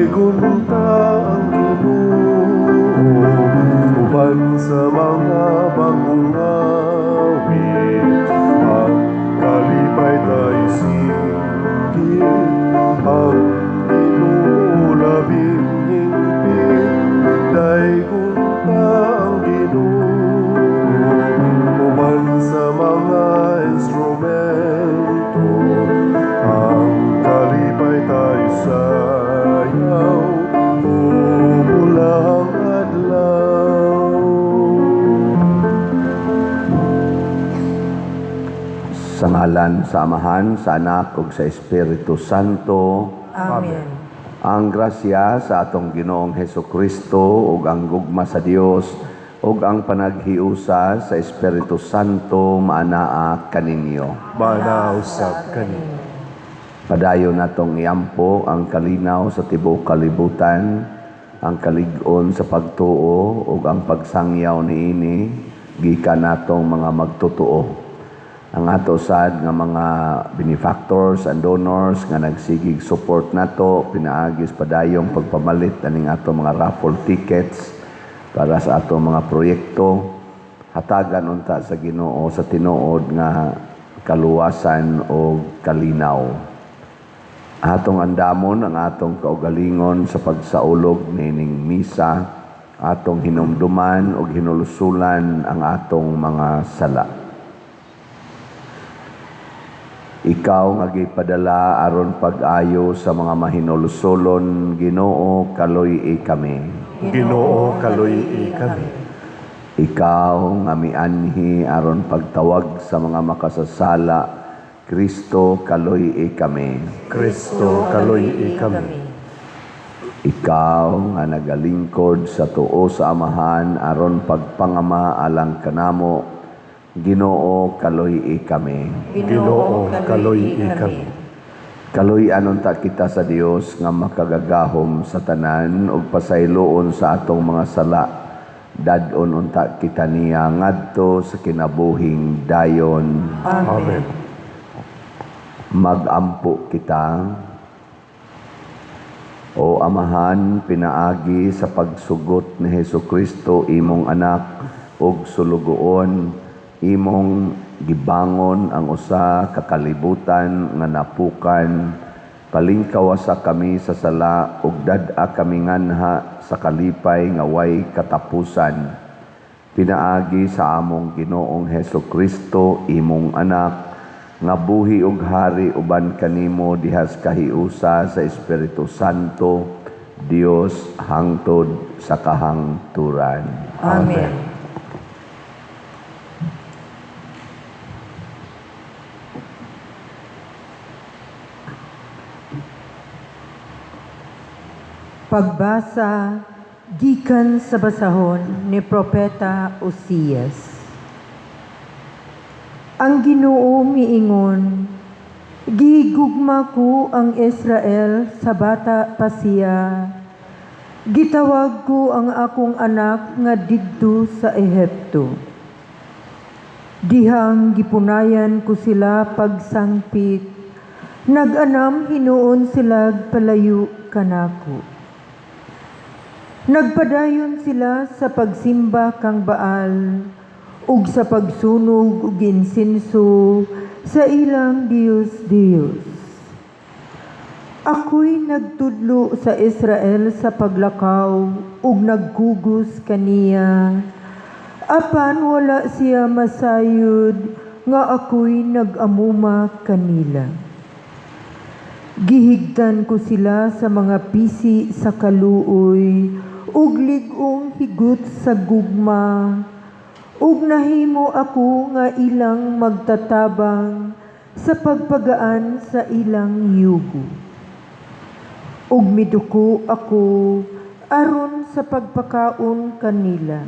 gunta ang Ginoo, uban sa mga bagong awit. Ang kalipay tayo singgit, ang Ginoo labing hingpit. Gunta ang Ginoo, uban sa mga instrumento. Ang kalipay tayo sayaw, umulang adlaw. Sa ngalan sa Amahan, sa Anak, ug sa Espiritu Santo. Amen. Ang grasya sa atong Ginoong Hesukristo ug ang gugma sa Dios ug ang panaghiusa sa Espiritu Santo maanaa kaninyo. Manaw sab kani. Padayon natong iampo ang kalinaw sa tibuok kalibutan, ang kalig-on sa pagtuo ug ang pagsangyaw niini gikan natong mga magtotoo. Ang ato sad nga mga benefactors and donors nga nagsigig support nato, pinaagis padayong pagpamalit aning ato mga raffle tickets para sa ato mga proyekto, hatagan unta sa Ginoo sa tinuod nga kaluwasan o kalinaw. Atong andamon ang atong kaugalingon sa pagsaulog nining misa, atong hinumduman ug hinulusulan ang atong mga sala. Ikaw nga gipadala aron pag-ayo sa mga mahinulusolon, Ginoo kaluy-i kami. Ginoo kaluy-i kami. Ikaw nga mianhi aron pagtawag sa mga makasasala, Kristo kaluy-i kami. Kristo kaluy-i kami. Ikaw nga nagalingkod sa tuo sa Amahan aron pagpangama alang kanamo, Ginoo kaluy-i kami. Ginoo kaluy-i kami. Kaluy-an unta kita sa Dios nga makagagahom sa tanan ug pasayloon sa atong mga sala. Dadon unta kita niya ngadto sa kinabuhing dayon. Amen. Magampo kita. O Amahan, pinaagi sa pagsugot ni Hesukristo imong anak ug sulugoon, imong gibangon ang usa ka kalibutan nga napukan, palingkawasa kami sa sala ug dad-a kami nganha sa kalipay nga way katapusan. Pinaagi sa among Ginoong Hesukristo imong anak nga buhi ug hari uban kanimo dihas kahiusa sa Espiritu Santo, Dios hangtod sa kahangturan. Amen. Pagbasa gikan sa basahon ni Propeta Osias. Ang Ginoo miingon, gigugma ko ang Israel sa bata pa siya. Gitawag ko ang akong anak nga didto sa Ehipto. Dihang gipunayan ko sila pagsangpit, nag-anam hinuon sila palayo kanako. Nagpadayon sila sa pagsimba kang Baal ug sa pagsunog ug insenso sa ilang Diyos. Ako'y nagtudlo sa Israel sa paglakaw ug nagkugos kaniya. Apan wala siya masayod nga ako'y nag-amuma kanila. Gihigtan ko sila sa mga pisi sa kaluoy ug lig-ong higot sa gugma, ug nahimo ako nga ilang magtatabang sa pagpagaan sa ilang yugo. Ug miduko ako aron sa pagpakaon kanila.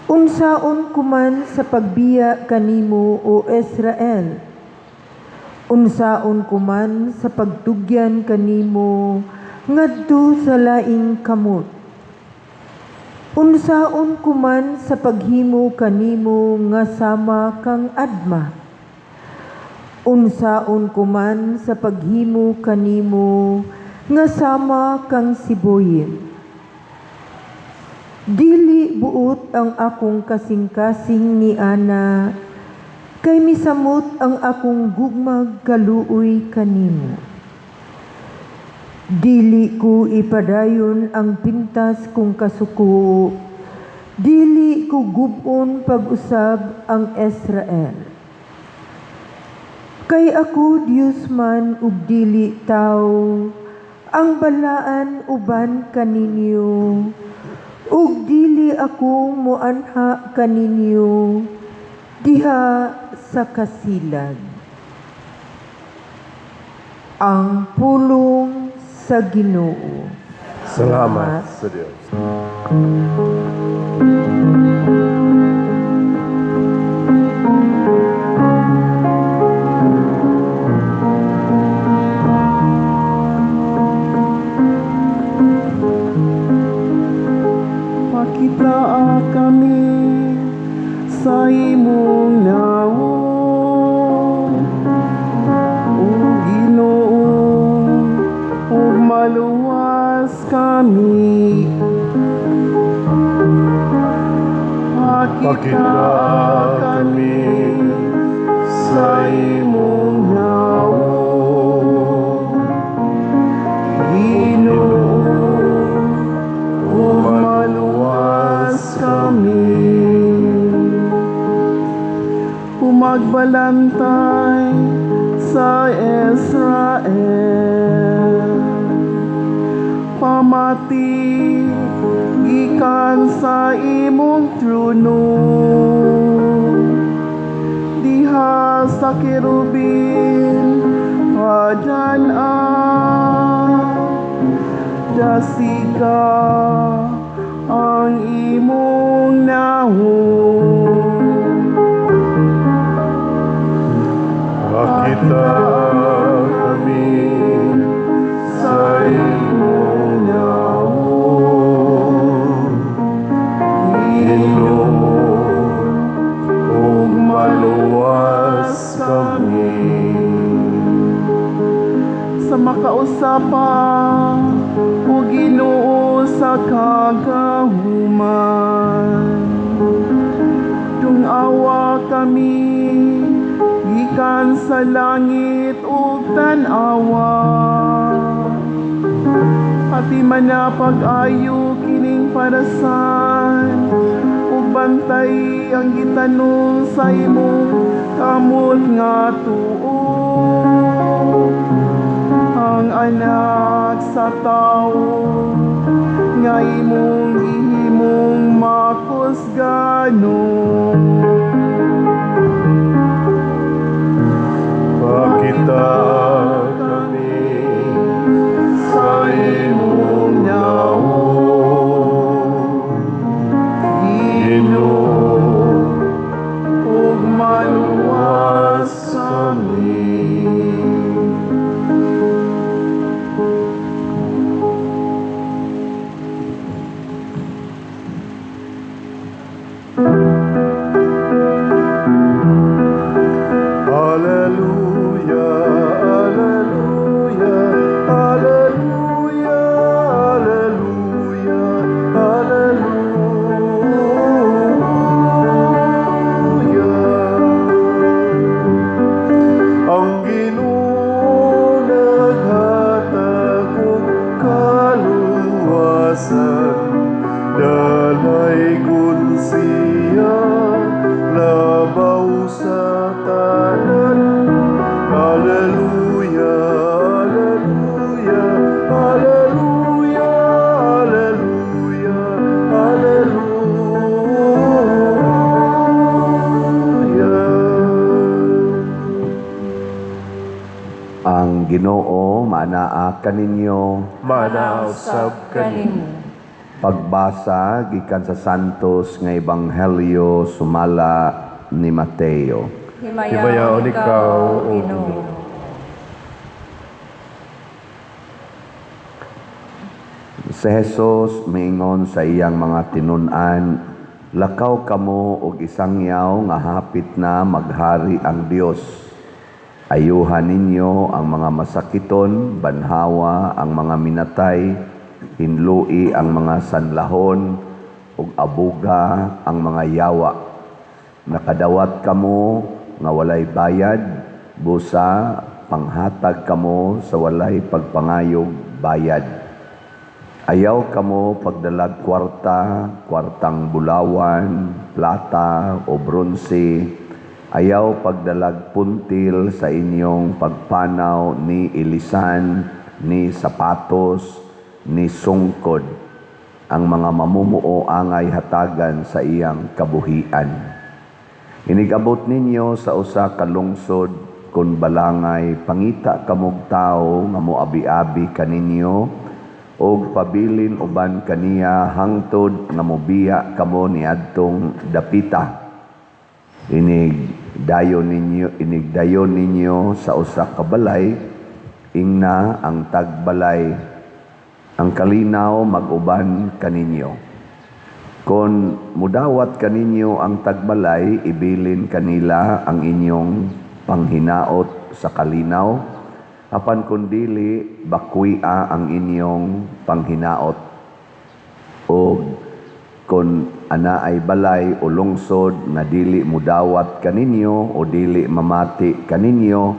Unsaon kuman sa pagbiya kanimo o Israel, unsaon kuman sa pagtugyan kanimo ngadto sa laing kamot. Unsaon kuman sa paghimo kanimo nga sama kang adma. Unsaon kuman sa paghimo kanimo nga sama kang sibuyin. Dili buot ang akong kasing-kasing ni Ana, kay misamot ang akong gugmag kaluoy kanimo. Dili ko ipadayon ang pintas kong kasuko, dili ko gubon pag-usab ang Israel. Kay ako Dios man ug dili tao, ang balaan uban kaninyo, ug dili ako moanha kaninyo diha sa kasilag. Ang pulong sa Ginoo. Salamat sa Diyos. Makita kami sa imong naong, O Ginoo, ug maluwas kami. Makita kami sa imong naong, Ginoo, ug maluwas kami. Umagbalantay sa Israel, pamati gikan sa imong trono, diha sa kerubin padan-an, dasika ang imong nahon. makita kami sa imong naong, Ginoo, ug maluwas kami. Sa makausapa o Ginoo sa kagahuman, tungawa kami gikan sa langit ug tan-awa, pati man na pag-ayo kining parasan ug bantay ang gitanong sa imong kamot nga tuo, ang anak sa tao nga imong gihimong makusgano. Makita kami sa imong naong, Ginoo, ug maluwas kami. Alleluia, alleluia, alleluia, alleluia, alleluia. Ang Ginoo naghatag og kaluwasan, dalaygon siya labaw sa tanan. Alleluia, alleluia, alleluia, alleluia, alleluia. Ang Ginoo manaa kaninyo. Manausab kanimo. Pagbasa gikan sa Santos nga Ebanghelyo sumala ni Mateo. Himayaon ikaw, O Ginoo. Si Jesus miingon sa iyang mga tinun-an, lakaw kamo og isang yaw nga hapit na maghari ang Dios. Ayuhan ninyo ang mga masakiton, banhawa ang mga minatay, hinlui ang mga sanlahon, ug abuga ang mga yawa. Nakadawat kamo nga walay bayad, busa panghatag kamo sa walay pagpangayog bayad. Ayaw kamo pagdalag kwartang bulawan, plata o bronse. Ayaw pagdalag puntil sa inyong pagpanaw ni ilisan, ni sapatos, ni sungkod. Ang mga mamumuo angay hatagan sa iyang kabuhian. Inigabot ninyo sa usa ka lungsod kun balangay pangita kamog tao nga moabi-abi kaninyo og pabilin uban kaniya hangtod nga mobiya kamo niadtong dapita. Inigdayon ninyo sa usa ka balay, ingna ang tagbalay. Ang kalinaw mag-uban kaninyo. Kon mudawat kaninyo ang tagbalay, ibilin kanila ang inyong panghinaot sa kalinaw. Apan kun dili, bakuia ang inyong panghinaot. O kun ana ay balay o lungsod na dili mudawat kaninyo o dili mamati kaninyo,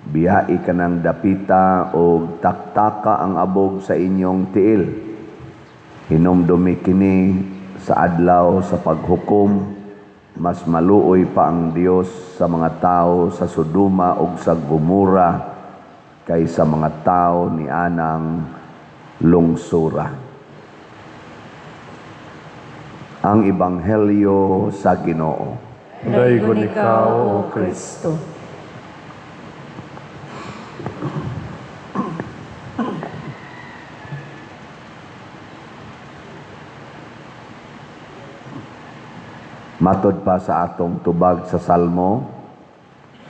biyai ka ng dapita o taktaka ang abog sa inyong tiil. Hinumdumi kini sa adlaw sa paghukom, mas maluoy pa ang Dios sa mga tao sa Sodoma o sa Gomora kaysa mga tao ni anang lungsura. Ang Ebanghelyo sa Ginoo. Daygon ikaw, O Kristo. Matod pa sa atong tubag sa Salmo,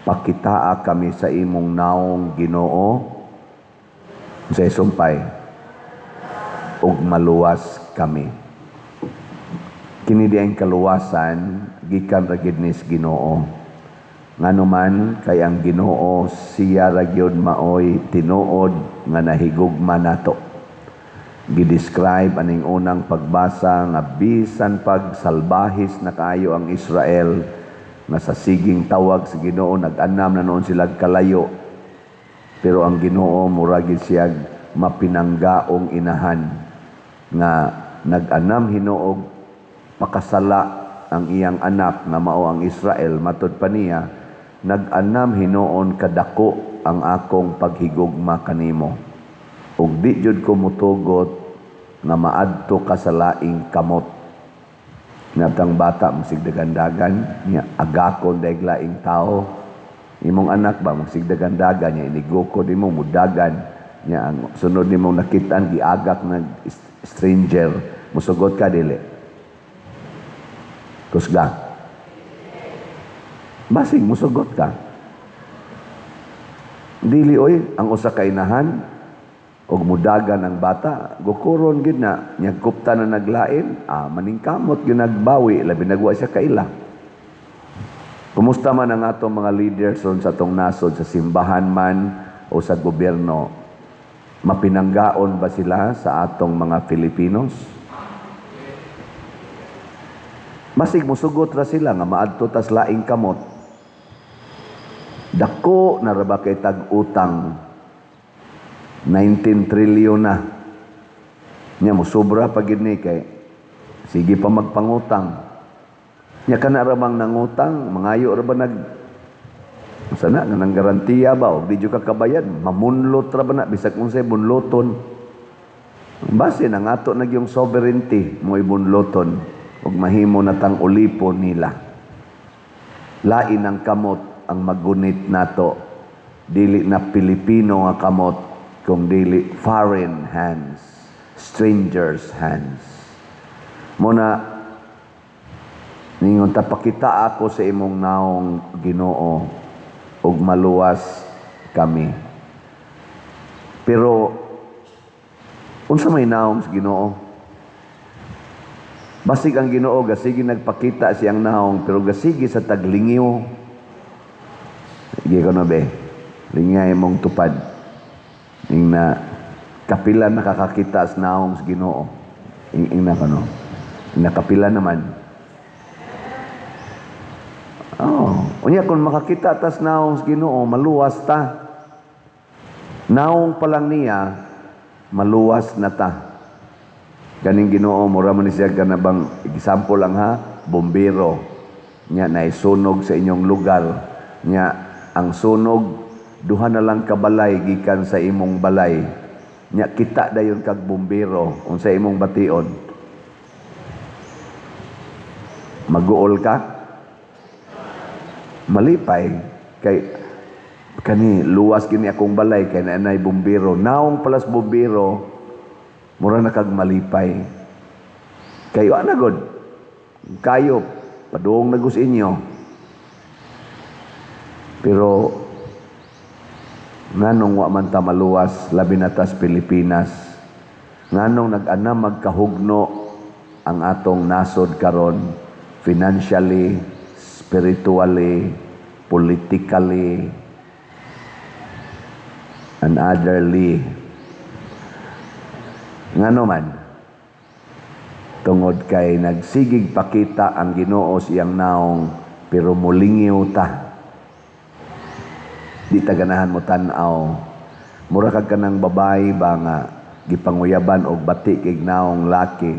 pakitaa kami sa imong naong Ginoo, sa sumpay, ug maluwas kami. Kini di ang kaluwasan, gikan ra gid nis Ginoo. Nganuman kay ang Ginoo siya ra gyud maoy tinuod nga nahigugma nato. Gidescribe aning unang pagbasa nga bisan pag salbahis na kaayo ang Israel nga sa siging tawag sa Ginoo nag-anam na noon sila kalayo. Pero ang Ginoo murag gid siya mapinanggaong inahan nga nag-anam hinuog pakasala ang iyang anak nga mao ang Israel. Matud pa niya, nag-anam hinuon kadako ang akong paghigugma kanimo. Ug di jud ko mutugot nga maadto ka sa laing kamot. Natang bata magsigdagandagan niya agakon daig laing tao. Imong anak ba magsigdagandagan niya iniguko nimo mudagan niya ang sunod nimo nakitaan giagak nag stranger musugot ka dili. Kusga. Basing musugot ka. Dili oy ang usa ka inahan og mudagan ang bata, gukuron gid na nya kupta na naglain, maningkamot gyud nagbawi labi nagwa siya kaila. Kumusta man ang atong mga leaders ron sa atong nasod sa simbahan man o sa gobyerno? Mapinanggaon ba sila sa atong mga Filipinos? Masig musugot ra sila nga maadto tas laing kamot. Dako na ra ba kay tag-utang 19 trilyon na. Nya mo sobra pa gid ni kay sige pa magpangutang. Nya kana ra bang nangutang, mangayo ra ba nag sana nga nang garantiya ba og di jud ka kabayad, mamunlot ra ba na bisag unsay bunloton. Base na nga ato nagyong sovereignty mo ibunloton ug mahimo na tang ulipon nila. Lain ang kamot ang magunit nato, dili na Pilipino nga kamot kung dili foreign hands, strangers' hands. Muna, ningon tapakita ako sa imong naong Ginoo ug maluwas kami. Pero, unsa may naong sa Ginoo? Basig ang Ginoo, gasigi nagpakita siyang naong, pero gasigi sa taglingiw. Sige ko na be. Lingay mong tupad. Ing na kapila nakakakita sa naong sa Ginoo. Ing na kano. Nakapila naman. Unya kung makakita tas naong sa Ginoo, maluwas ta. Naong pa lang niya, maluwas na ta. Kaning Ginoo, mura man siya ganabang example lang ha, bombero. Nya naisunog sa inyong lugar. Nya ang sunog duha na lang kabalay gikan sa imong balay. Nya kita dayon kag bombero unsa imong bation. Maguol ka? Malipay kay kani luwas kini akong balay kay naanay bombero. Naong palas bombero mura na kag malipay. Kayo ana god. Kayo padung nagus inyo. Pero nganong wa man ta maluwas labi na tas Pilipinas. Nganong nag-ana magkahugno ang atong nasod karon financially, spiritually, politically, and otherly. Ngano man, tungod kay nagsigig pakita ang Ginoo siyang naong, pero mulingiw ta. Di ta ganahan mo tan-aw. Mura kag kanang babae ba nga gipanguyaban og bati kay naong laki.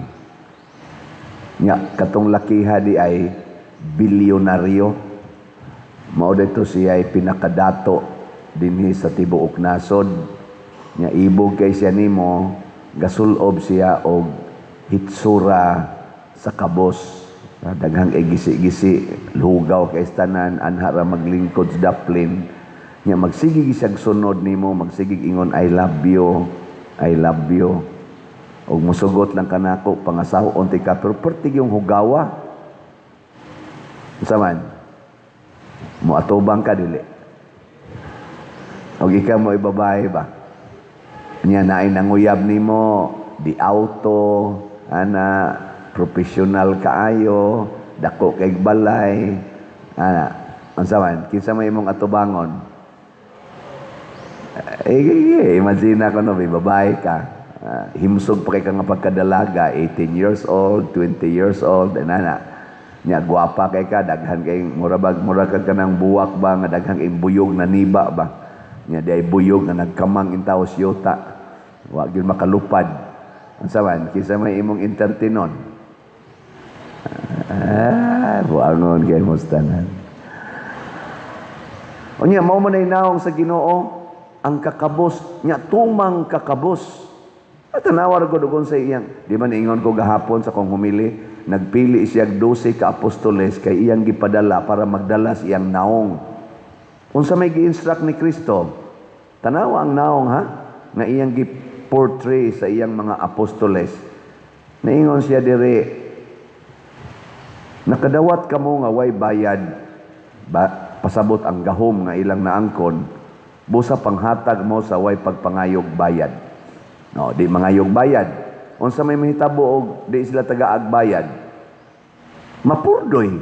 Nya katong lakiha di ay bilyonaryo. Mao dito siya ay pinakadato dinhi sa tibuok nasod. Nya ibog kay siya nimo, gasulob siya og hitsura sa kabos. Daghang gisi-gisi, lugaw kay tanan, anhara maglingkod sa daplin. Nya magsigig siyag sunod nimo, magsigig ingon I love you, I love you. Og musugot lang kanako pangasahon ti ka pero pertig yung hugawa. Unsa man? Muatubang ka dili. Og ikaw mo ibabae ba? Nya naay nanguyab nimo di auto, ana professional kaayo, dako kay balay. Ana, unsa man? Kinsa may imong atubangon? Imagine ko no, babae ka. Himsog pa kay ka nga pagkadalaga, 18 years old, 20 years old, ana. Nya gwapa kay ka, daghan kay murag ka nang buwak ba nga daghan kay buyog na niba ba. Nya day buyog nga nagkamang intaw siyota. Wa gyud makalupad. Unsa man kinsa may imong entertainon? Buangon kay mustanan. Unya mao man ay naong sa Ginoo ang kakabos nya tumang kakabos. At tanawar ko doon sa iyang, di man ingon ko gahapon sa kong humili, nagpili siya 12 ka apostoles kay iyang gipadala para magdala siyang naong. Unsa may gi-instruct ni Kristo? Tanawa ang naong ha, nga iyang gi-portray sa iyang mga apostoles. Naingon siya dire, nakadawat kamo nga way bayad, pasabot ang gahom nga ilang naangkon, busa panghatag mo sa way pagpangayog bayad. No, di mangayog bayad. Unsa may mahitabo og di sila tagaag bayad. Mapurdoy.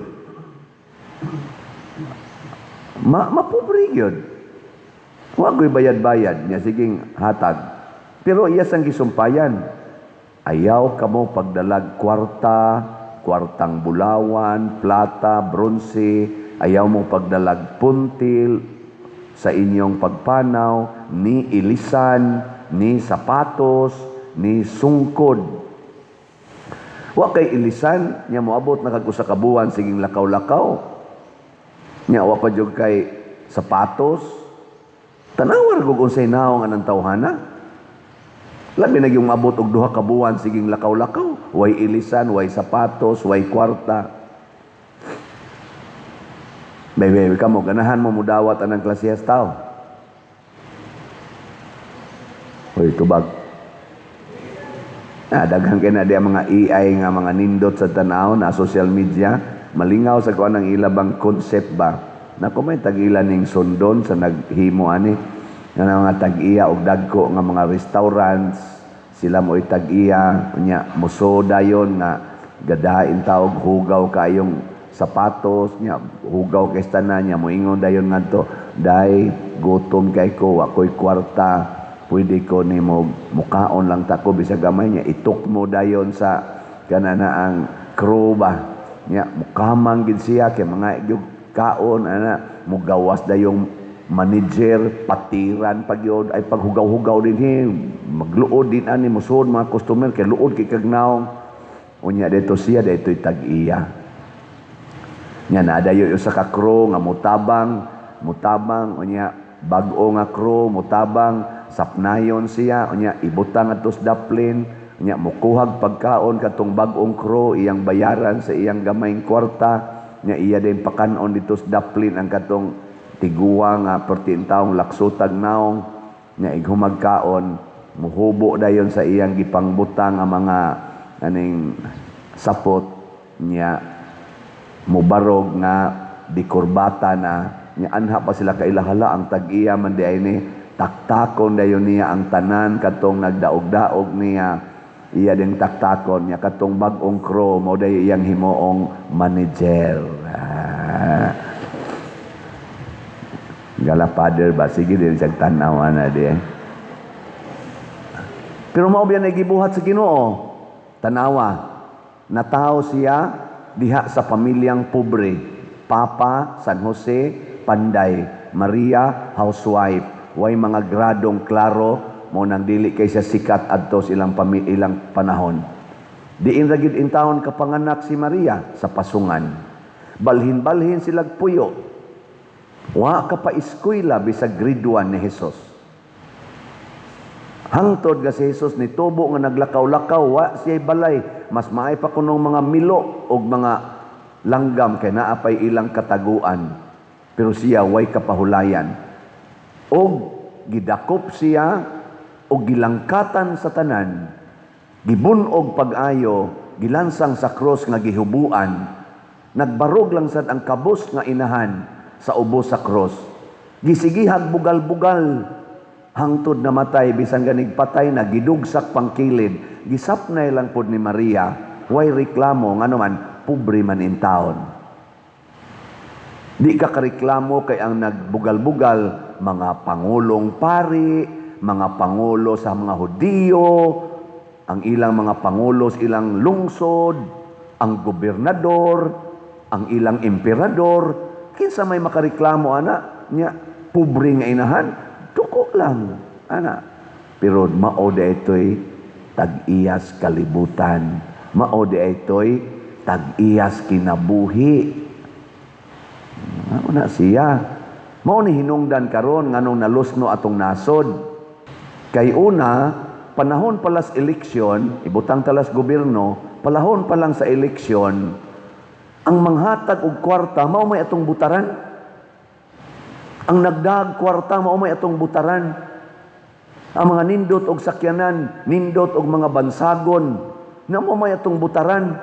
Mapobre gyud. Wa koy bayad-bayad nya siging hatag. Pero iya sang gisumpayan. Ayaw kamo pagdalag kwartang bulawan, plata, bronze, ayaw mo pagdalag puntil sa inyong pagpanaw, ni ilisan, ni sapatos, ni sungkod. Wa kay ilisan, nya moabot na kag usa ka buwan siging lakaw-lakaw. Nya wa pa jud kay sapatos. Tanawar gug unsay naong anang tawhana. Labi na yung maabot og duha ka buwan siging lakaw-lakaw, way ilisan, way sapatos, way kwarta. Bebe, kamo ganahan mo mudawat anang klasehas tao. Hoy, tubag. Daghang kay na di mga AI nga mga nindot sa tanaw na social media, malingaw sa kuan ang ilabang concept ba. Nako may tag-ila ning sundon sa naghimo ani nga mga tag-iya og dagko nga mga restaurants, sila mo tag-iya unya muso dayon nga gadahain taog hugaw kayong sapatos niya, hugaw kay tanan niya, moingon dayon ngadto, day gutom kay ko, ako'y kwarta, pwede ko nimo mukaon lang ta ko bisag gamay niya, itok mo dayon sa kanana ang crew ba niya, mukamang gid siya kay mga gyud kaon ana, mugawas dayong manager, patiran pagyod ay paghugaw-hugaw din magluod din ani musuod mga customer kay luod kay kagnaong unya dito siya dito'y tag-iya nya na dayo sa ka crew nga mutabang unya bag-o nga crew mutabang sapnayon siya unya ibutang atos daplin unya mukuhag pagkaon katong bag-ong crew iyang bayaran sa iyang gamayng kwarta nya iya din pakanon dito sa daplin ang katong tiguwa nga pertintaong laksutag naong nya ighumagkaon muhubo dayon sa iyang gipangbutang nga mga aning sapot nya mubarog nga dikurbata na nya anha pa sila kailahala ang tag-iya man di ay ni taktakon dayon niya ang tanan katong nagdaog-daog niya iya ding taktakon niya katong bag-ong crew mo dayon iyang himuong manager. Gala father ba sige din siyang tanaw na di pero mao biyan ay gibuhat sa Ginoo tanawa natao siya diha sa pamilyang pobre Papa San Jose Panday Maria housewife way mga gradong klaro mo nang dili kay siya sikat adto sa ilang panahon diin ra gid intawon kapanganak si Maria sa pasungan balhin-balhin silag puyo wa ka pa eskwela bisag grade 1 ni Hesus. Hangtod nga si Hesus ni tubo nga naglakaw-lakaw wa siya'y balay mas maay pa kunong mga milo og mga langgam kay naa pay ilang kataguan pero siya way kapahulayan og gidakop siya og gilangkatan sa tanan gibunog pag-ayo gilansang sa cross nga gihubuan nagbarog lang sad ang kabus nga inahan sa ubos sa cross. Gisigihag bugal-bugal hangtod namatay bisan ganig patay na gidugsak pangkilid. Gisapnay lang pod ni Maria, way reklamo ngano man pobre man in taon. Di ka kareklamo kay ang nagbugal-bugal mga pangulong pari, mga pangulo sa mga Hudiyo, ang ilang mga pangulo sa ilang lungsod, ang gobernador, ang ilang emperador. Kinsa may makareklamo ana nya pobre nga inahan tuko lang ana pero mao daytoy tag-iyas kalibutan mao daytoy tag-iyas kinabuhi mao na siya mao ni hinungdan karon nganong nalusno atong nasod kay una panahon palas eleksyon ibutang talas gobyerno palahon pa lang sa eleksyon ang manghatag og kwarta mao may atong butaran. Ang nagdag kwarta mao may atong butaran. Ang mga nindot og sakyanan, nindot og mga bansagon, na mao may atong butaran.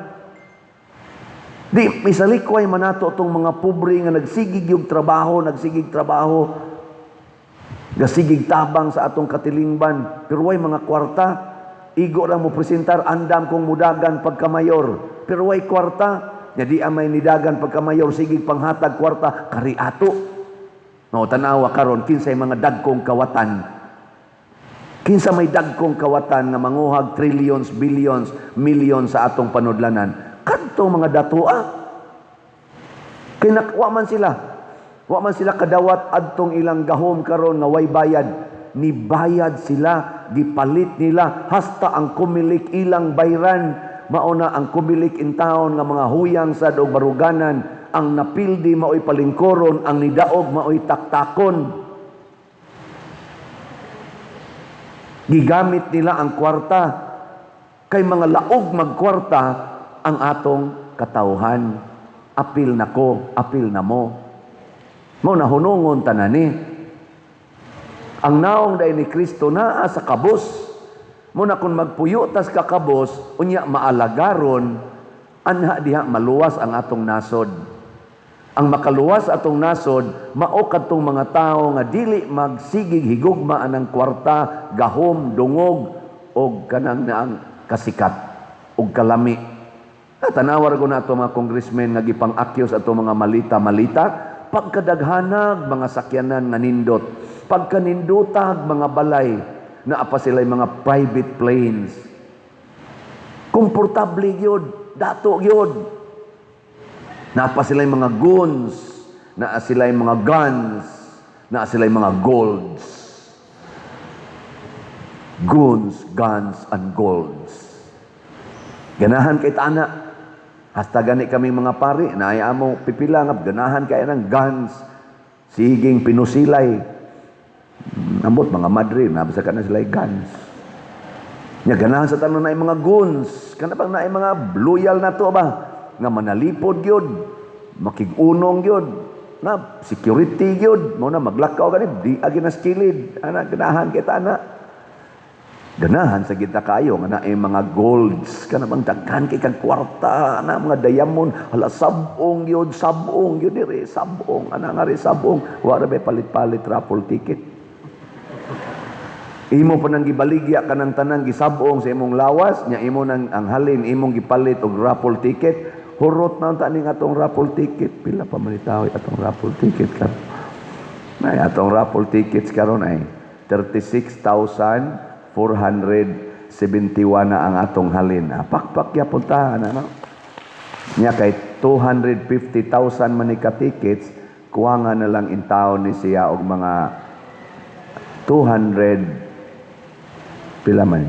Di misalikway manato atong mga pobre nga nagsigig og trabaho, gasigig tabang sa atong katilingban, pero way mga kwarta. Igo lang mo presentar andam kong mudagan pagkamayor, pero way kwarta. Jadi amay nidagan pagkamayor sigig panghatag kwarta kari ato. No tanawa karon kinsay mga dagkong kawatan. Kinsa may dagkong kawatan nga manguhag trillions, billions, millions sa atong panudlanan. Kadto mga datua. Kay wa man sila kadawat adtong ilang gahom karon nga way bayad. Ni bayad sila, gipalit nila hasta ang kumilik ilang bayran. Mauna ang kumilik in taon nga mga huyang sa og baruganan, ang napildi maoy palingkoron, ang nidaog maoy taktakon. Gigamit nila ang kwarta kay mga laog magkwarta ang atong katawhan. Apil nako, apil na mo. Mao na hunungon tanani. Ang naong day ni Kristo naa sa kabos. Muna kung magpuyo tas kakabos, unya maalagaron, anha diha maluwas ang atong nasod. Ang makaluwas atong nasod, mao kadtong mga tao nga dili magsigig higugma anang kwarta, gahom, dungog, o kanang naang kasikat, o kalami. Tanawar ko na ito mga congressmen nga gipang-akyos ato mga malita-malita, pagkadaghanag mga sakyanan nga nindot, pagkanindutag mga balay, na apa sila'y mga private planes. Komportable yun, dato yun. Na apa sila'y mga goons, na sila'y mga guns, na sila'y mga golds. Goons, guns, and golds. Ganahan kay tana. Hasta gani kami mga pari, naaya mo pipila nga, ganahan kaya ng guns, siging pinusilay. Ambot, mga madre, nabasa ka na sila guns. Nya ganahan sa tanon na mga goons, kana bang na mga loyal na to ba? Nga manalipod yun, makigunong yun, na security yun, mo na maglakaw ganit, di agi na skilid, ana, ganahan kita na. Ganahan sa kita kayo nga na mga golds kana bang daghan kay kag kwarta na mga diamond hala sabong yun diri sabong ana nga ri sabong wala bay palit-palit raffle ticket imo pa nang gibaligya kanang tanang gisabong sa imong lawas nya imo nang ang halin imong gipalit og raffle ticket hurot na unta ning atong raffle ticket pila pa man itaw atong raffle ticket karon nay atong raffle tickets karon ay 36,471 na ang atong halin. Pakpak ya punta na no. Nya kay 250,000 man ni ka tickets, kuwanga na lang in town ni siya og mga 200 pila man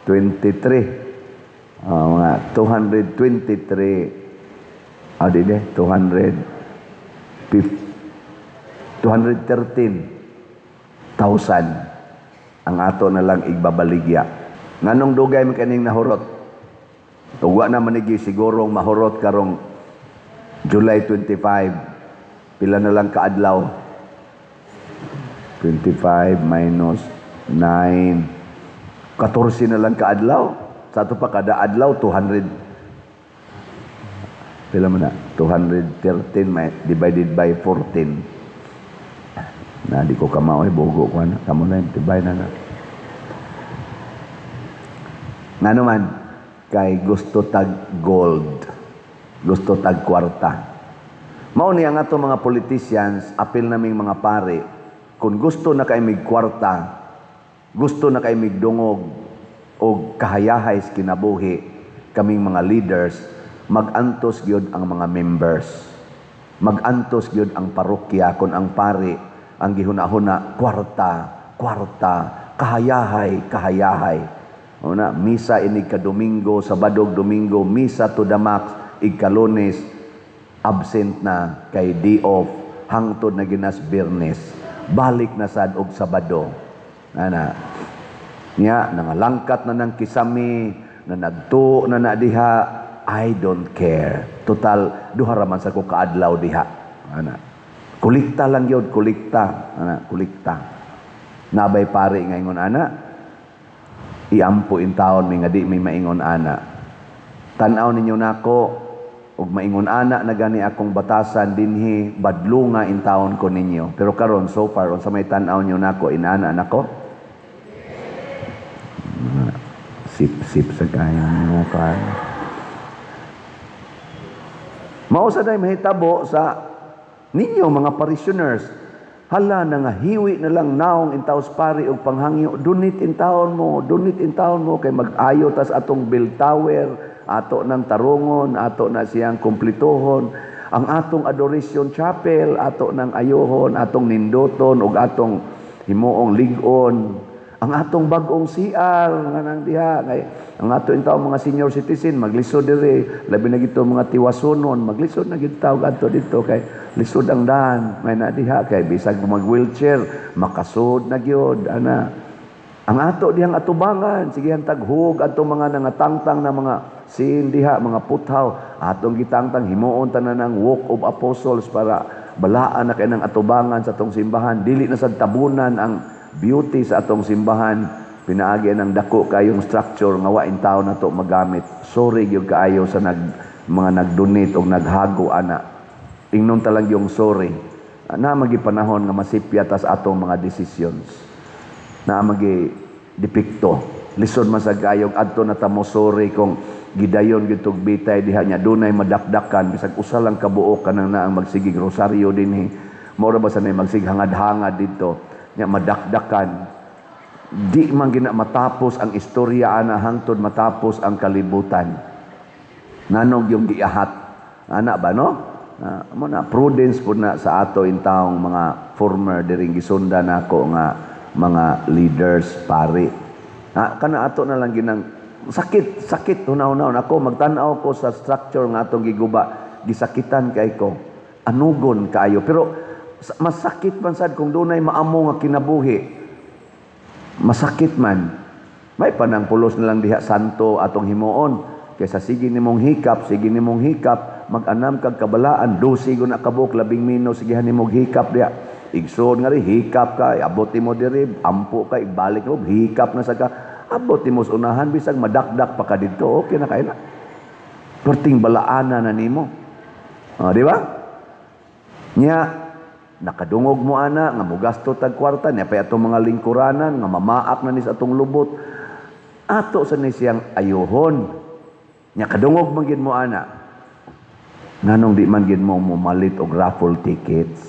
23 mga 223 dide 213,000 ang ato na lang igbabaligya. Nganong dugay man kaning nahurot? Tugwa na manigi sigurong mahurot karong July 25. Pila na lang kaadlaw? 25 minus 9. 14 na lang kaadlaw. Sa ato pa kada adlaw 200. Pila man na? 213 divided by 14. Na di ko kamaoy bogo ko na kamo na tibay na nga naman kay gusto tag gold gusto tag kwarta mao ni ang ato mga politicians apil naming mga pare kung gusto na kay mig kwarta gusto na kay mig dungog og kahayahay sa kinabuhi kaming mga leaders magantos gyud ang mga members magantos gyud ang parokya kun ang pare ang gihuna-huna, kwarta, kahayahay. Una, misa inig ka Domingo, Sabadog Domingo, misa to the max, igkalunes, absent na kay day off, hangtod na ginas Biyernes, balik na sad og Sabado. Nya, nangalangkat na ng kisami, na nagtuo na diha, I don't care. Total, duha raman sa ko kaadlaw diha. Kulikta lang yun, kulikta. Kulikta. Nabay pare ngayon ana, iampo in taon may nga di may maingon ana. Tanaw ninyo nako, ug maingon ana na gani akong batasan dinhi, badlunga in taon ko ninyo. Pero karon so far, unsa may tanaw nyo nako, inana nako? Sip-sip sa kaya mo ka. Mausa day mahitabo sa ninyo mga parishioners, hala na nga hiwi na lang naong intaos pari og panghangyo, donate in taon mo kay mag-ayo tas atong bell tower, ato ng tarungon, ato na siyang kumplituhon, ang atong adoration chapel, ato ng ayohon, atong nindoton ug atong himuong ligon, ang atong bag-ong CR nga nang diha kay ang ato intaw mga senior citizen maglisod diri labi na gito mga tiwasonon maglisod na gid tawag adto dito kay lisod ang daan may na diha kay bisag mag wheelchair makasud na gyud ana ang ato dihang atubangan sige hantag hug adto mga nangatangtang na mga sin diha mga puthaw atong gitangtang himuon tanan ng walk of apostles para balaan na kay nang atubangan sa atong simbahan dili na sad tabunan ang beauty sa atong simbahan pinaagi ng dako kayong structure nga wa in taon nato magamit sorry gyud kaayo sa mga nag-donate og naghago ana ingnon talang yung sorry na magi panahon nga masipya tas atong mga decisions na magi depikto lisod man sa kayong adto na ta mo sorry kung gidayon gitog bitay diha nya dunay madakdakan bisag usa lang kabuok kanang naang magsigig rosaryo dinhi. Mao ra ba sanay magsig hangad-hangad didto nya madakdakan. Di man gina matapos ang istorya ana hangtod matapos ang kalibutan. Nanog yung giahat. Ana ba no? Mo na prudence po na sa ato intawong mga former diring gisunda nako nga mga leaders pari. Kana ato na lang ginang sakit hunaw-hunaw ako magtan-aw ko sa structure nga atong giguba gisakitan kay ko anugon kaayo pero masakit man sad kung dunay maamo nga kinabuhi masakit man may panang pulos na lang diha santo atong himuon kaysa sige nimong hikap mag-anam kag kabalaan 12 na kabuk 10 minutos sige nimong hikap diha igsoon nga ri hikap ka abot mo diri ampo ka ibalik mo hikap na sa ka abot mo sa unahan bisag madakdak pa ka dito okay na kay na perting balaana na nimo di ba nya nakadungog mo ana nga mogasto tag kwarta nya pay atong mga lingkuranan nga mamaak na ni sa atong lubot ato sa ni siyang ayohon nya kadungog man gid mo ana nganong di man gid mo malit og raffle tickets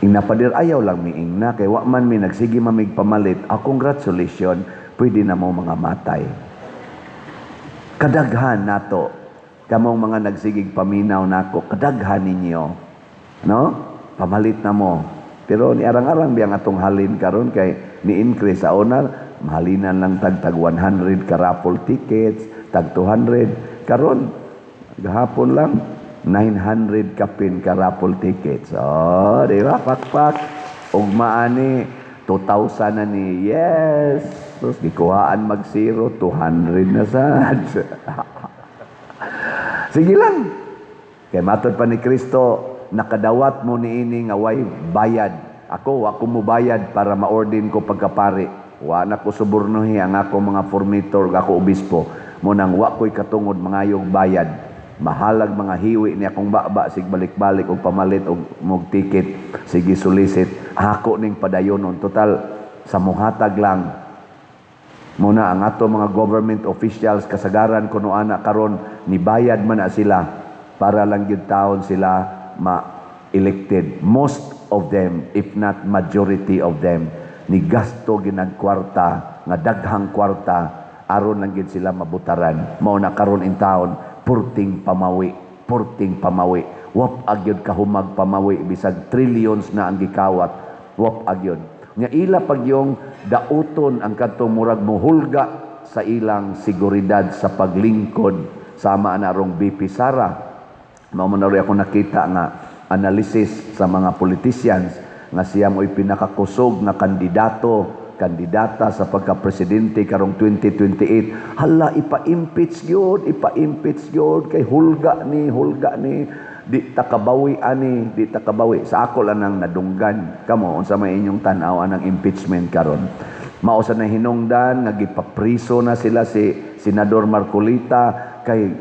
inapadir ayaw lang miing na kay wa man mi nagsige mamig pamalit congratulations pwede na mo mga matay kadaghan nato kamong mga nagsigig paminaw nako kadaghan ninyo no pamalit na mo pero ni arang-arang biyang atong halin karon kay ni increase sa una mahalinan lang tag 100 ka raffle tickets tag 200 karon gahapon lang 900 kapin ka raffle tickets. Oh, di ba? Pakpak. Ugmaan ni 2,000 na ni. Yes. Tapos gikuhaan mag-zero 200 na sad. Sige lang. Kay matod pa ni Kristo, nakadawat mo ni ini nga way bayad. Ako mo bayad para ma-ordin ko pagkapari. Wa na ko subornohi ang ako mga formator, ako obispo. Mo nang wa ko'y katungod mangayog bayad. Mahalag mga hiwi ni akong baba sig balik-balik og pamalit og mog ticket sige solicit ako ning padayonon total sa muhatag lang muna ang ato mga government officials kasagaran kuno ana karon nibayad man na sila para lang gyud taon sila ma-elected most of them if not majority of them ni gasto ginag kwarta nga daghang kwarta aron lang gyud sila mabutaran mao na karon in taon purting pamawi wap agyod kahumag pamawi bisag trillions na ang gikawat wap agyod nya ila pag yung dauton ang kadtong murag muhulga sa ilang seguridad sa paglingkod sama na rong BP Sara mao man ako nakita nga analysis sa mga politicians nga siya mo'y pinakakusog na kandidata sa pagka-presidente karong 2028 hala ipa-impeach gyud kay hulga ni di takabawi sa ako lang nang nadunggan kamo unsa may inyong tan-aw anang impeachment karon mao sa na hinungdan nga gipapriso na sila si Senador Marcolita kay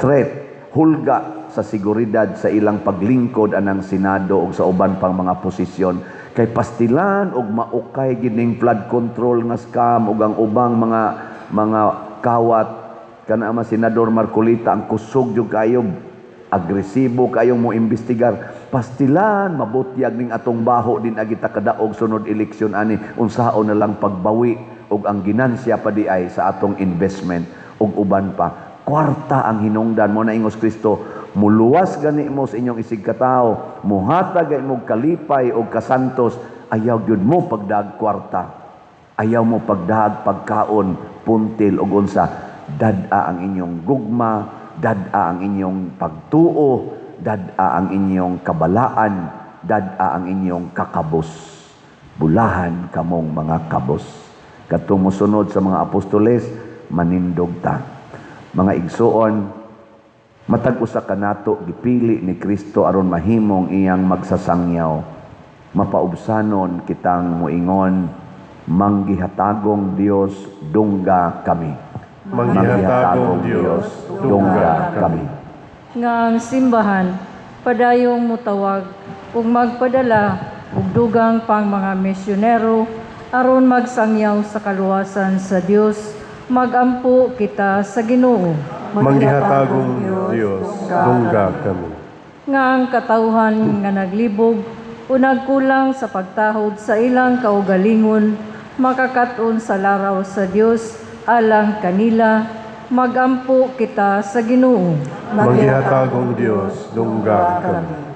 threat hulga sa seguridad sa ilang paglingkod anang Senado ug sa uban pang mga posisyon kay pastilan og maukay gining flood control nga scam ug ang ubang mga kawat kana ama Senador Marcolita ang kusog jud kayo agresibo kayong mo imbestigar pastilan mabutyag ning atong baho din agita kadaog sunod eleksyon ani unsaon na lang pagbawi ug ang ginansya pa di ay sa atong investment ug uban pa kwarta ang hinungdan mo na ingos Kristo muluwas gani mo sa inyong isig katao muhatag mo kalipay o kasantos ayaw gyud mo pagdag kwarta ayaw mo pagdag pagkaon puntil ug unsa dad-a ang inyong gugma dad-a ang inyong pagtuo dad-a ang inyong kabalaan dad-a ang inyong kakabos bulahan kamong mga kabos katong mosunod sa mga apostoles manindog ta mga igsuon matag usa ka nato gipili ni Kristo aron mahimong iyang magsasangyaw mapaubsanon kitang moingon manggihatagong Dios dungga kami Manggihatagong Dios dungga kami nga ang simbahan padayong mutawag ug magpadala og dugang pang mga misyonero aron magsangyaw sa kaluwasan sa Dios magampo kita sa Ginoo. Manggihatagong Dios, dungga kami. Nga ang katawhan nga naglibog o nagkulang sa pagtahod sa ilang kaugalingon, makakaton sa laraw sa Dios alang kanila, magampo kita sa Ginoo. Manggihatagong Dios, dungga kami.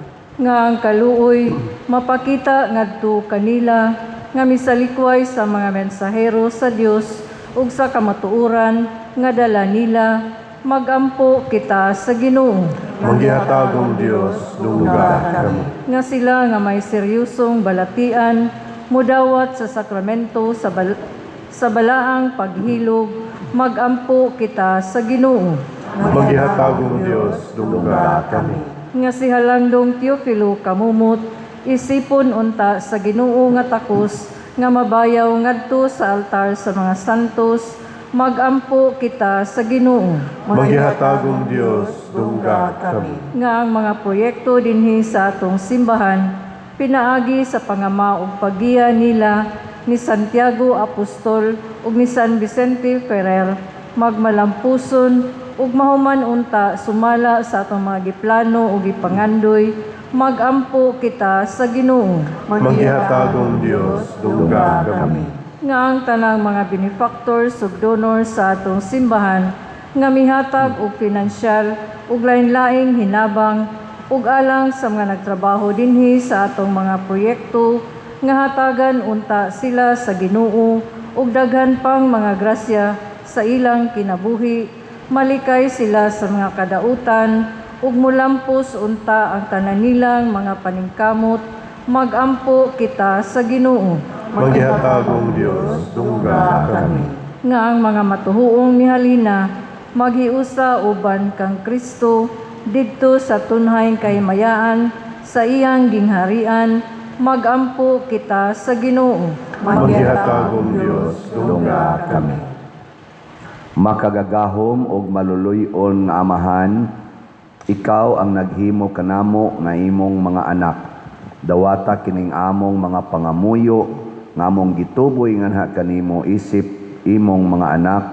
Nga ang kaluoy mapakita ngadto kanila nga misalikway sa mga mensahero sa Dios ug sa kamatuoran nga dala nila, magampo kita sa Ginoo. Manggihatagong Dios, dungga kami. Nga sila nga may seryosong balatian mudawat sa sakramento sa balaang paghilog, magampo kita sa Ginoo. Manggihatagong Dios, dungga kami. Nga si Halandong Teofilo kamumot, isipon unta sa Ginoo nga takos nga mabayaw ngadto sa altar sa mga santos, magampo kita sa Ginoo. Manggihatagong Dios, dungga kami. Nga ang mga proyekto dinhi sa atong simbahan pinaagi sa pangama ug paggiya nila ni Santiago Apostol ug ni San Vicente Ferrer, magmalampuson ug mahuman unta sumala sa atong mga giplano ug gipangandoy, magampo kita sa Ginoo. Manggihatagong Dios, dungga kami. Nga ang tanang mga benefactors ug donors sa atong simbahan nga mihatag og pinansyal ug lain-laing hinabang ug alang sa mga nagtrabaho dinhi sa atong mga proyekto, nga hatagan unta sila sa Ginoo ug daghan pang mga grasya sa ilang kinabuhi, malikay sila sa mga kadautan ug mulampos unta ang tanan nilang mga paningkamot, magampo kita sa Ginoo. Manggihatagong Dios, dungga kami. Nga ang mga matuhuong mihalina maghiusa uban kang Kristo didto sa tunhay kaymayaan sa iyang gingharian, magampo kita sa Ginoo. Manggihatagong Dios, dungga kami. Makagagahom og maluluyon nga Amahan, ikaw ang naghimo kanamo nga imong mga anak. Dawata kining among mga pangamuyo nga among gituboy nganha kanimo isip imong mga anak,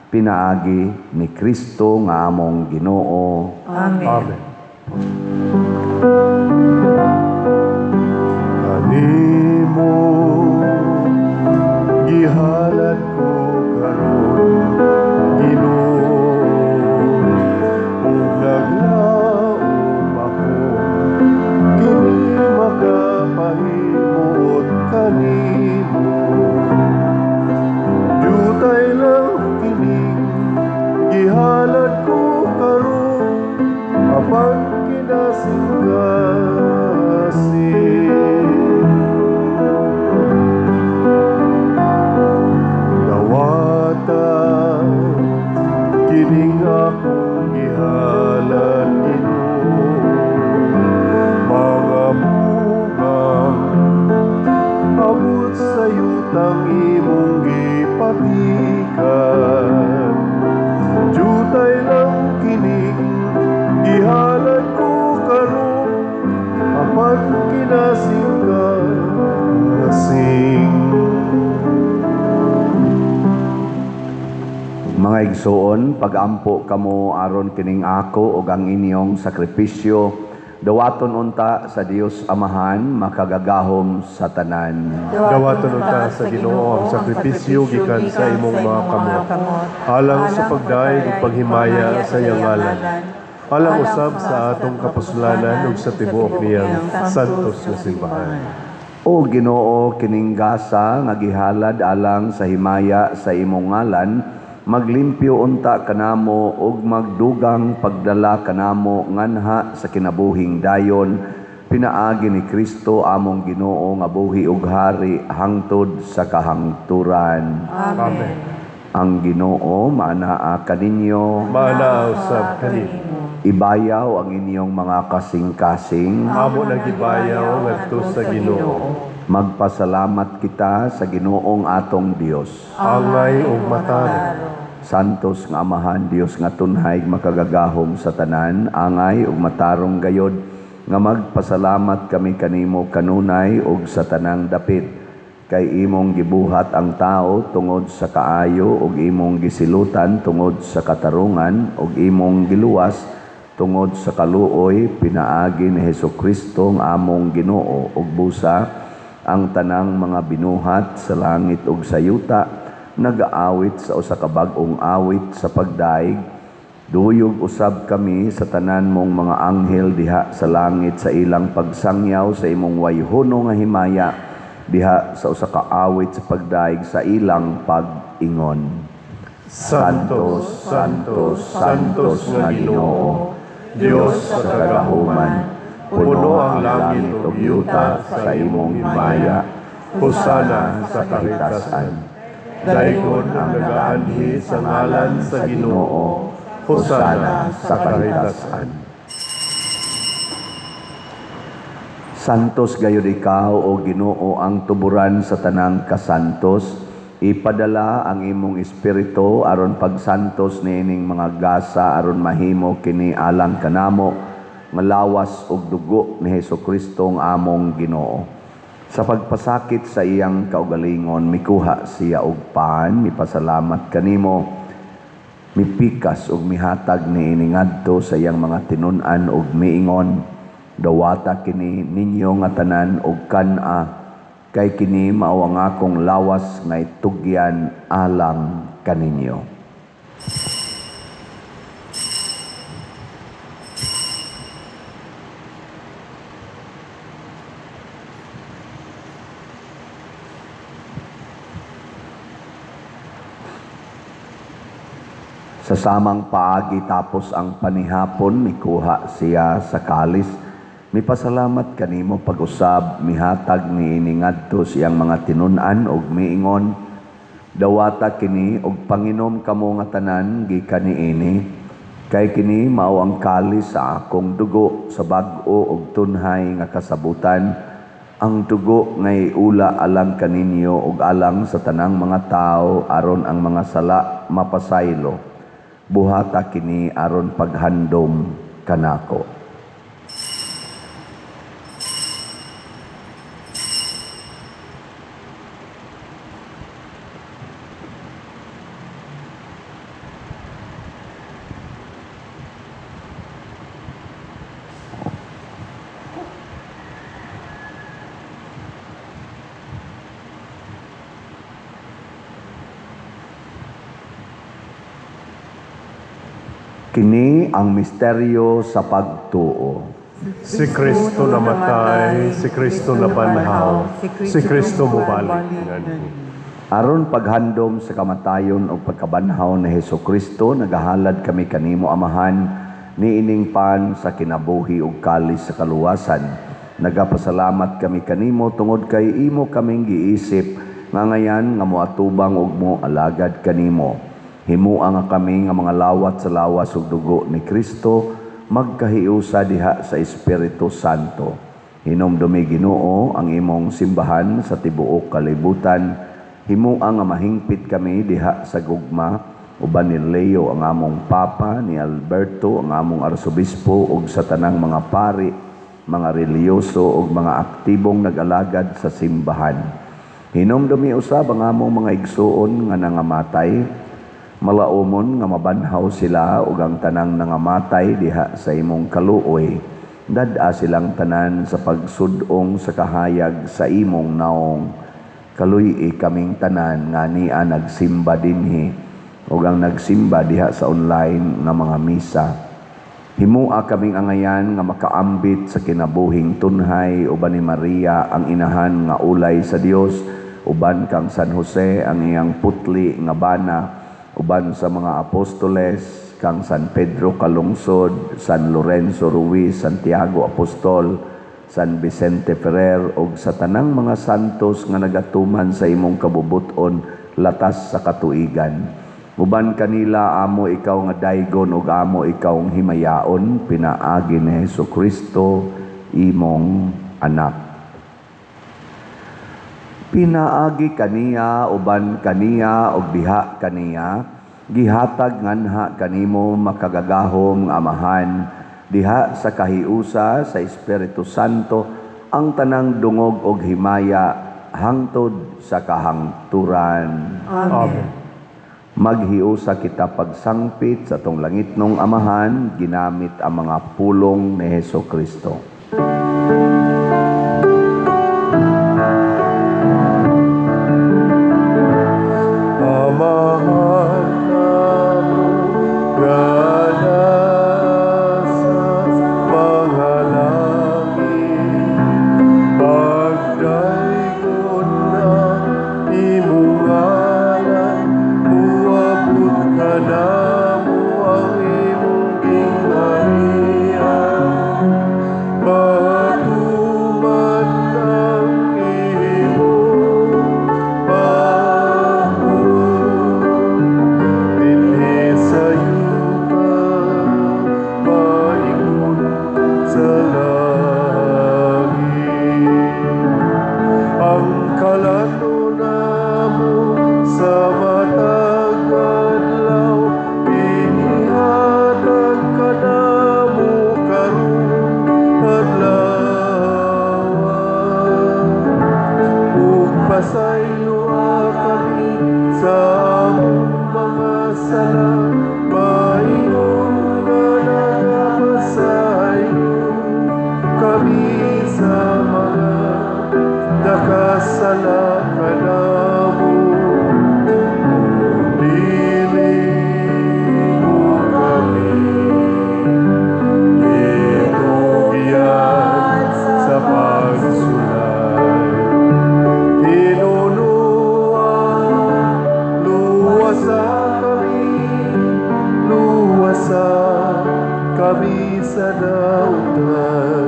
pinaagi ni Kristo nga among Ginoo. Amen. Kanimo gihalad ko karon, Ginoo, ug naglaom ako, kini makapahimot kanimo. Jutay lang kining gihalad ko karon, apan kinasinggasin. Dawata kining akong gihalad, Ginoo, mga bungang abot sa yutang imong gipatikan. Jutay lang kining gihalad ko karon, apan kinasinggasing. Mga igsoon, pagampo kamo aron kining ako ug ang inyong sakripisyo, dawaton unta sa Dios Amahan, makagagahom sa tanan. Dawaton unta sa Ginoo ang sakripisyo gikan sa imong mga kamot, alang sa pagdaig ug paghimaya sa iyang ngalan, alang usab sa atong kapuslanan ug sa tibuok niyang santos nga simbahan. O Ginoo, kining gasa nga gihalad alang sa himaya sa imong ngalan, maglimpyo unta kanamo ug magdugang pagdala kanamo nganha sa kinabuhing dayon, pinaagi ni Kristo among Ginoo nga buhi ug hari hangtod sa kahangturan. Amen. Ang Ginoo maanaa kaninyo, Maana usab kanimo. ibayaw ang inyong mga kasing-kasing. Amo nagibayaw ngadto sa Ginoo. Magpasalamat kita sa Ginoong atong Dios. Angay ug matarong. Santos nga Amahan, Dios nga tunhay makagagahom sa tanan, angay ug matarong gayod nga magpasalamat kami kanimo kanunay ug sa tanang dapit. kay imong gibuhat ang tao tungod sa kaayo ug imong gisilutan tungod sa katarungan ug imong giluwas tungod sa kaluoy pinaagi ni Hesukristo ang among Ginoo ug busa ang tanang mga binuhat sa langit ug sa yuta nagaawit sa usa ka bag-ong awit sa pagdaig. Duyog usab kami sa tanan mong mga anghel diha sa langit sa ilang pagsangyaw sa imong wayhono nga himaya diha sa usa ka awit sa pagdaig sa ilang pag-ingon. Santos, Santos, Santos nga Ginoo, Dios sa kagahuman, puno ang langit ug yuta sa imong himaya. Hosana sa kahitasan. Dayon ang nagaanhi sa ngalan sa Ginoo. Hosana sa kahitasan. Santos gayud ikaw o Ginoo ang tuburan sa tanang kasantos. Ipadala ang imong espiritu aron pagsantos niining mga gasa aron mahimo kini alang kanamo nga lawas ug dugo ni Hesukristo ang among Ginoo. Sa pagpasakit sa iyang kaugalingon mikuha siya og paan, mipasalamat kanimo, mipikas ug mihatag niini ngadto sa iyang mga tinun-an ug miingon, dawata kini ninyo nga tanan og kan-a, kay kini mao ang akong lawas nga itugyan alang kaninyo. Sa samang paagi tapos ang panihapon, mikuha siya sa kalis. Mipasalamat kanimo pag-usab, mihatag niini ngadto siyang mga tinun-an ug miingon, dawata kini og panginom kamo nga tanan gikan niini, kay kini mao ang kalis sa akong dugo sa bag-o ug tunhay nga kasabutan, ang dugo ngay ula alang kaninyo ug alang sa tanang mga tao aron ang mga sala mapasaylo. Buhata kini aron paghandom kanako. Kini ang misteryo sa pagtuo. Si Kristo namatay, si Kristo nabanhaw, si Kristo mubalik ngadto. Aron paghandom sa kamatayon o pagkabanhaw ni Hesukristo, nagahalad kami kanimo amahan, niining pan sa kinabuhi ug kalis sa kaluwasan. Nagapasalamat kami kanimo tungod kay imo kaming giisip, nga ngayan nga moatubang ug mo alagad kanimo. Himua nga kami nga mga lawat sa lawas ug dugo ni Kristo, magkahiusa diha sa Espiritu Santo. Hinomdumi Ginoo ang imong simbahan sa tibuok kalibutan. Himua nga mahingpit kami diha sa gugma, uban ni Leo ang among Papa, ni Alberto ang among Arsobispo ug sa tanang mga pari, mga reliyoso ug mga aktibong nag-alagad sa simbahan. Hinomdumi usab ang among mga igsuon nga nangamatay, malaumon nga mabanhaw sila ug ang tanang nangamatay diha sa imong kaluoy. Dad-a silang tanan sa pagsudong sa kahayag sa imong naong. Kaluy kaming tanan nga niya nagsimba dinhi ug ang nagsimba diha sa online nga mga misa. Himua kaming angayan nga makaambit sa kinabuhing tunhay uban ni Maria ang inahan nga ulay sa Dios, uban kang San Jose ang iyang putli nga bana, uban sa mga apostoles, kang San Pedro Kalungsod, San Lorenzo Ruiz, Santiago Apostol, San Vicente Ferrer, ug sa tanang mga santos nga nagatuman sa imong kabubuton latas sa katuigan. Uban kanila amo ikaw nga daygon ug amo ikaw ang himayaon, pinaagi ni Hesukristo, imong anak. Pinaagi kaniya, uban kaniya, ug diha kaniya, gihatag nganha kanimo makagagahom nga amahan, diha sa kahiusa sa Espiritu Santo, ang tanang dungog og himaya, hangtod sa kahangturan. Amen. Maghiusa kita pagsangpit sa tong langitnong amahan, ginamit ang mga pulong ni Heso Kristo. Amahan namo nga nasa mga langit, pagdayon na imong ngalan, muabot ka namo ang imong gingharian. Patuman ang imong dinhi sa yuta, paingon sa langit. Ang kalano namo sa matag adlaw, inihatag ka namo karong adlaw. Ug pasayloa kami sa among mga sala, paingon nga nagapasayo kami sa mga nakasala kanamo. Dili mo kami gitugian sa pagsulay. Tinunuan, luwasa kami sa dautan.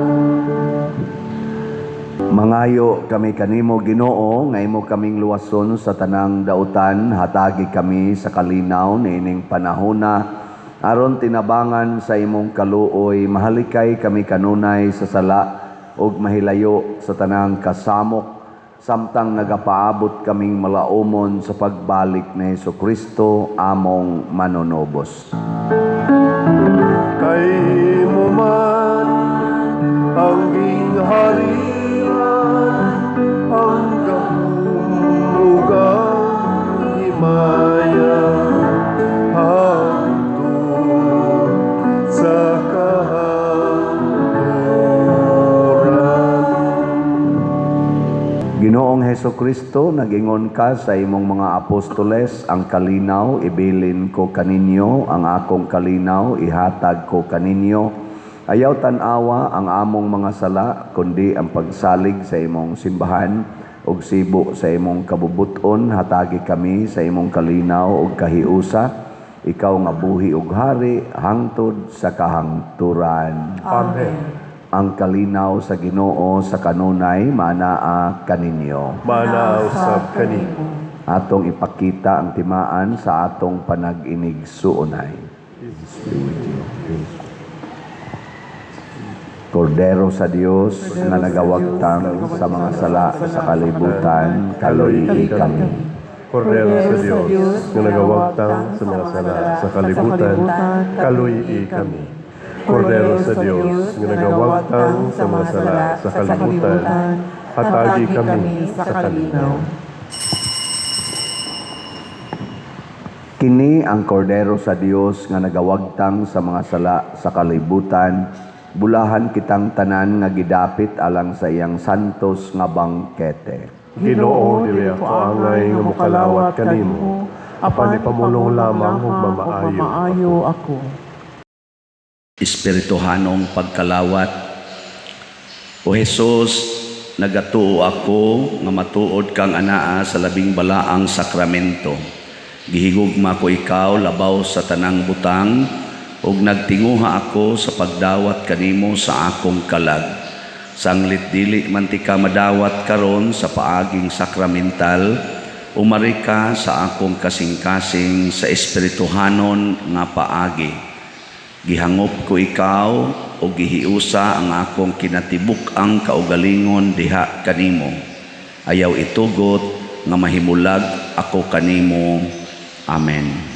Mangayo kami kanimo Ginoo, nga imo kaming luwason sa tanang dautan, hatagi kami sa kalinaw niining panahona, aron tinabangan sa imong kaluoy, mahalikay kami kanunay sa sala ug mahilayo sa tanang kasamok, samtang nagapaabot kaming malaumon sa pagbalik ni Hesus Kristo among manonobos. Kay mo man ang gingharian, ang kahumugang himaya, hangtod sa kahangturan. Ginoong Hesus Kristo, nagingon ka sa imong mga apostoles, ang kalinaw ibilin ko kaninyo, ang akong kalinaw ihatag ko kaninyo. Ayaw tanawa ang among mga sala, kundi ang pagsalig sa imong simbahan ug sibo sa imong kabubuton, hatagi kami sa imong kalinaw ug kahiusa, ikaw nga buhi ug hari hangtod sa kahangturan. Amen. Ang kalinaw sa Ginoo sa kanunay manaa kaninyo. Mana usab kanimo. Atong ipakita ang timaan sa atong panag-inig suunay. Kordero sa Dios nga nagawagtang sa mga sala sa kalibutan, kaluyi kami. Kordero sa Dios nga nagawagtang sa mga sala sa kalibutan, kaluyi kami. Kordero sa Dios nga nagawagtang sa mga sala sa kalibutan, hatagi kami sa kalinaw. Kini ang kordero sa Dios nga nagawagtang sa mga sala sa kalibutan, bulahan kitang tanan nga gidapit alang sa iyang santos nga bangkete. Ginoo, dili ako angay nga mokalawat kanimo, apan ipamulong lamang ug mamaayo ako. Espirituhanong pagkalawat. O Jesus, nagatuo ako nga matuod kang anaa sa labing balaang sakramento. Gihigugma ko ikaw labaw sa tanang butang, ug nagtinguha ako sa pagdawat kanimo sa akong kalag. Sanglit dili man ti ka madawat karon sa paaging sakramental, umari ka sa akong kasing-kasing sa espirituhanon nga paagi. Gihangop ko ikaw o gihiusa ang akong kinatibuk-ang kaugalingon diha kanimo. Ayaw itugot nga mahimulag ako kanimo. Amen.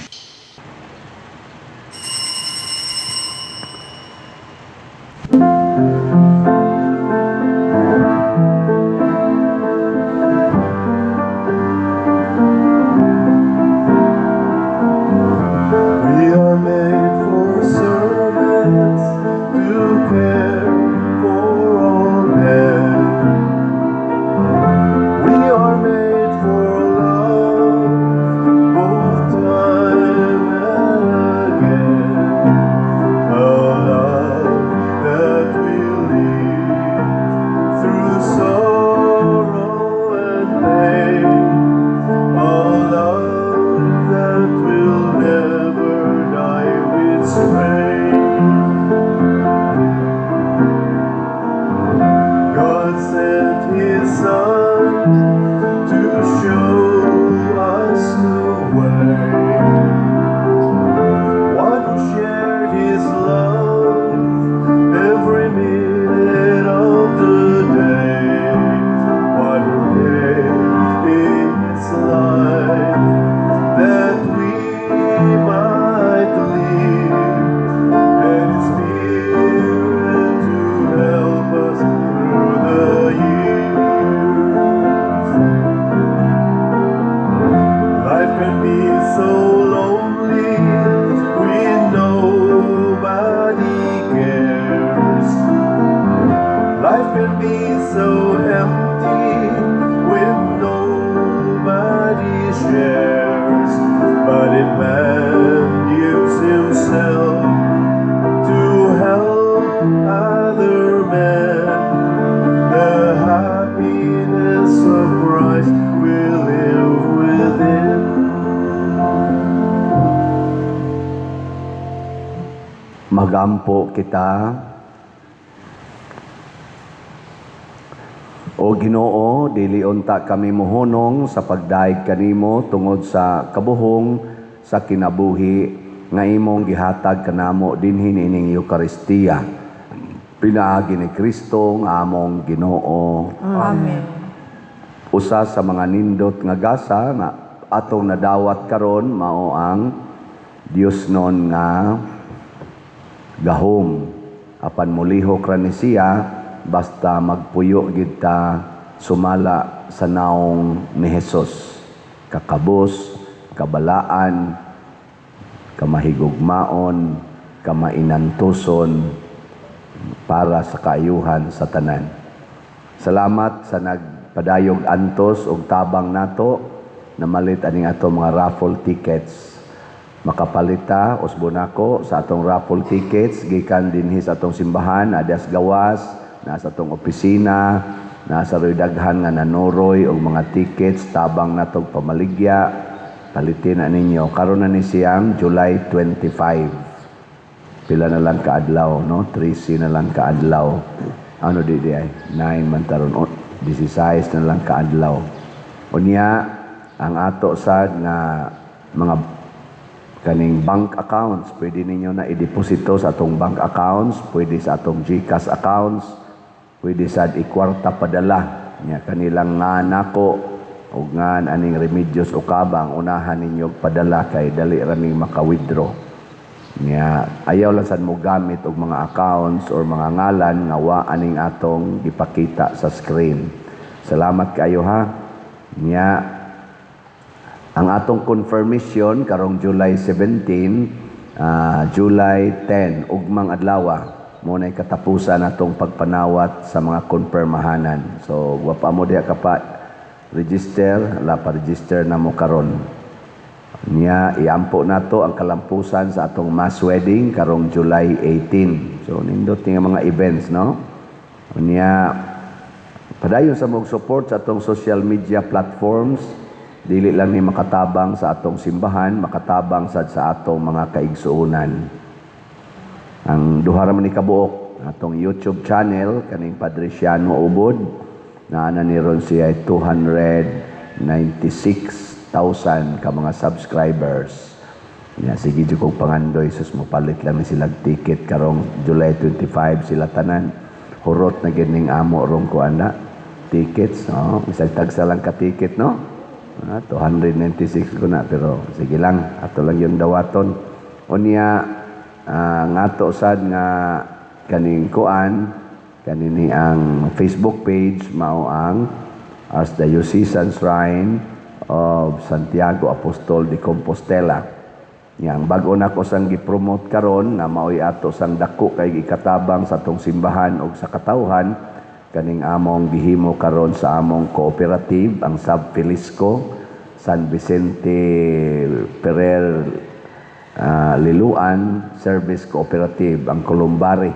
Magampo kita. O Ginoo, dili unta kami mohonong sa pagdaig kanimo tungod sa kabuhong sa kinabuhi nga imong gihatag kanamo dinhi ining Eucharistia. Pinaagi ni Kristo nga among Ginoo. Amen. Usa sa mga nindot nga gasa nga atong nadawat karon mao ang Dios non nga gahom. Apan mulihok ra ni siya basta magpuyo gid ta sumala sa naong ni Hesus. Kakabos, kabalaan, kamahigugmaon, kamainantuson para sa kaayuhan sa tanan. Salamat sa nagpadayog antos og tabang nato na malit aning ato mga raffle tickets. Makapalita usbon sa atong raffle tickets gikan dinhi sa atong simbahan, adas gawas, nasa atong opisina, nasa roy daghan nga nanoroy og mga tickets tabang natong pamaligya. Palitin na ninyo. Karon na ni siyang July 25. Pila na lang kaadlaw, no? 13 na lang kaadlaw. Ano di ay? 9 man taron. 16 na lang kaadlaw. Unya, ang ato sad nga mga kaning bank accounts, pwede ninyo na i-deposito sa atong bank accounts, pwede sa atong GCash accounts, pwede sad ikwarta padala nya kanilang nga nako ug nga aning Remedios o Kabang unahan ninyo padala kay dali ra ning maka-withdraw nya ayaw lang sad mo gamit og mga accounts or mga ngalan nga wa aning atong ipakita sa screen. Salamat kayo ha. Nya ang atong confirmation karong July 17, July 10 ugmang adlaw mo na katapusan natong pagpanawat sa mga konpermahanan. So, wapa mo diya ka pa register, pa-register na mo karon. Niya, iampo nato ang kalampusan sa atong mass wedding karong July 18. So, nindot nga mga events, no? Niya, padayon sa mong support sa atong social media platforms, dili lang ni makatabang sa atong simbahan, makatabang sa atong mga kaigsuunan. Ang duha ra man ni kabuok atong YouTube channel kaning Padre Siano Ubod na ni ron siya 296,000 ka mga subscribers. Ya sige jud kog pangandoy sus mo palit lang ni sila ticket karong July 25 sila tanan. Hurot na gid ning amo rong kuana tickets, no? Isang tagsa lang ka ticket, no? 296 ko na pero sige lang ato lang yung dawaton. Unya ngato sad nga kaning kuan kanini ang Facebook page mao ang Archdiocesan Shrine of Santiago Apostol de Compostela. Yang bag-o na ko sang gi-promote karon nga maoy ato sang dako kay gikatabang sa atong simbahan ug sa katawhan kaning among gihimo karon sa among cooperative ang Sub Filisco San Vicente Ferrer Liluan Service Cooperative, ang Columbari.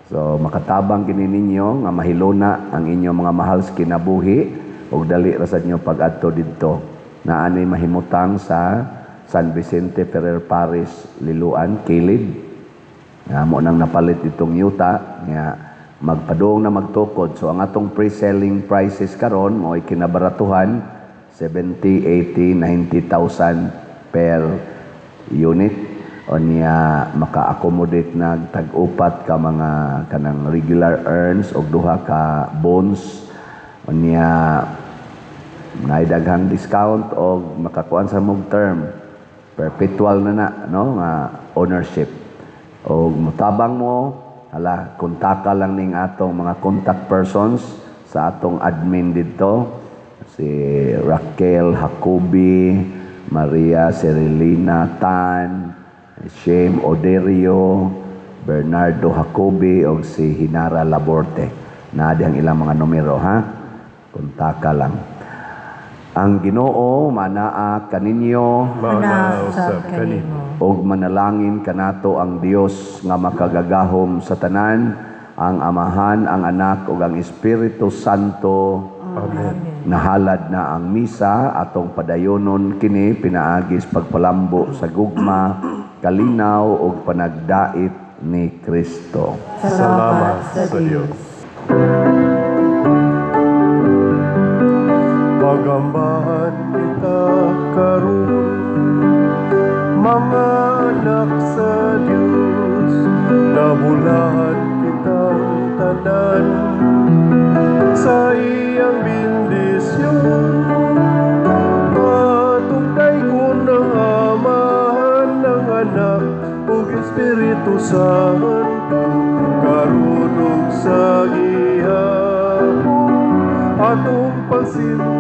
So, makatabang kini ninyo nga mahilona ang inyong mga mahal sa kinabuhi ug dali ra sad nyo pag-adto didto. Naani mahimutang sa San Vicente Ferrer Parish, Liluan, Kilid. Nga mo nang napalit itong yuta, nga magpadong na magtukod. So, ang atong pre-selling prices karon mo ay kinabaratuhan 70, 80, 90,000 per unit o niya maka-accommodate na tag-upat ka mga kanang regular earns o duha ka bonds o niya naidaghang discount o makakuan sa mong term perpetual na no nga ownership o mutabang mo hala kontaka lang ning atong mga contact persons sa atong admin dito si Raquel Jacobi, Maria Cerilina Tan, Shem Oderio, Bernardo Jacobi o si Hinara Laborte. Naadi ang ilang mga numero ha. Kontaka lang. Ang Ginoo manaa kaninyo Manausap kanimo. og manalangin kanato ang Dios nga makagagahom sa tanan, ang Amahan, ang Anak ug ang Espiritu Santo. Amen. Nahalad na ang misa atong padayonon kini pinaagis pagpalambo sa gugma, kalinaw ug panagdait ni Kristo. Salamat sa Diyos. Pagambahan kita karon, mga anak sa Diyos, nabulahan kitang tanan sa iyang bendisyon. Patungday ko ng Amahan, ng Anak, ug Espiritu Santo, karon ug sa gihapon atong pagsimba